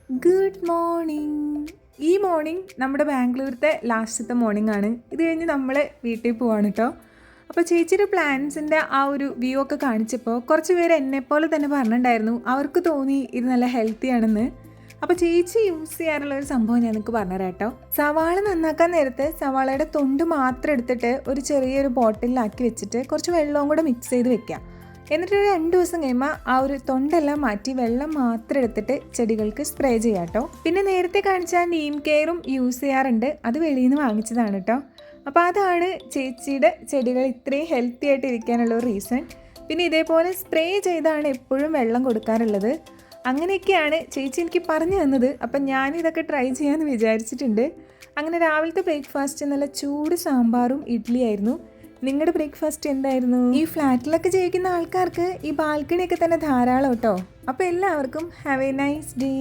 Good morning. ഈ morning നമ്മുടെ ബാംഗ്ലൂരത്തെ ലാസ്റ്റത്തെ മോർണിംഗ് ആണ്. ഇത് കഴിഞ്ഞ് നമ്മൾ വീട്ടിൽ പോവാണ് കേട്ടോ. അപ്പോൾ ചേച്ചിയുടെ പ്ലാന്റ്സിൻ്റെ ആ ഒരു വ്യൂ ഒക്കെ കാണിച്ചപ്പോൾ കുറച്ച് പേര് എന്നെപ്പോലെ തന്നെ പറഞ്ഞിട്ടുണ്ടായിരുന്നു അവർക്ക് തോന്നി ഇത് നല്ല ഹെൽത്തി ആണെന്ന്. അപ്പോൾ ചേച്ചി യൂസ് ചെയ്യാറുള്ള ഒരു സംഭവം ഞാൻ നിങ്ങൾക്ക് പറഞ്ഞുതരാം കേട്ടോ. സവാള നന്നാക്കാൻ നേരത്ത് സവാളയുടെ തൊണ്ട് മാത്രം എടുത്തിട്ട് ഒരു ചെറിയൊരു ബോട്ടിലാക്കി വെച്ചിട്ട് കുറച്ച് വെള്ളവും കൂടെ മിക്സ് ചെയ്ത് വെക്കുക. എന്നിട്ട് ഒരു 2 ദിവസം കഴിയുമ്പോൾ ആ ഒരു തൊണ്ടെല്ലാം മാറ്റി വെള്ളം മാത്രം എടുത്തിട്ട് ചെടികൾക്ക് സ്പ്രേ ചെയ്യാം കേട്ടോ. പിന്നെ നേരത്തെ കാണിച്ച നീം കെയറും യൂസ് ചെയ്യാറുണ്ട്. അത് വെളിയിൽ നിന്ന് വാങ്ങിച്ചതാണ് കേട്ടോ. അപ്പോൾ അതാണ് ചേച്ചിയുടെ ചെടികൾ ഇത്രയും ഹെൽത്തി ആയിട്ട് ഇരിക്കാനുള്ള ഒരു റീസൺ. പിന്നെ ഇതേപോലെ സ്പ്രേ ചെയ്താണ് എപ്പോഴും വെള്ളം കൊടുക്കാറുള്ളത്. അങ്ങനെയൊക്കെയാണ് ചേച്ചി എനിക്ക് പറഞ്ഞു തന്നത്. അപ്പം ഞാനിതൊക്കെ ട്രൈ ചെയ്യാമെന്ന് വിചാരിച്ചിട്ടുണ്ട്. അങ്ങനെ രാവിലത്തെ ബ്രേക്ക്ഫാസ്റ്റ് നല്ല ചൂട് സാമ്പാറും ഇഡ്ഡലിയായിരുന്നു. നിങ്ങളുടെ ബ്രേക്ക്ഫാസ്റ്റ് എന്തായിരുന്നു? ഈ ഫ്ലാറ്റിലൊക്കെ ജീവിക്കുന്ന ആൾക്കാർക്ക് ഈ ബാൽക്കണിയൊക്കെ തന്നെ ധാരാളം കേട്ടോ. അപ്പോൾ എല്ലാവർക്കും ഹാവ് എ നൈസ് ഡേ.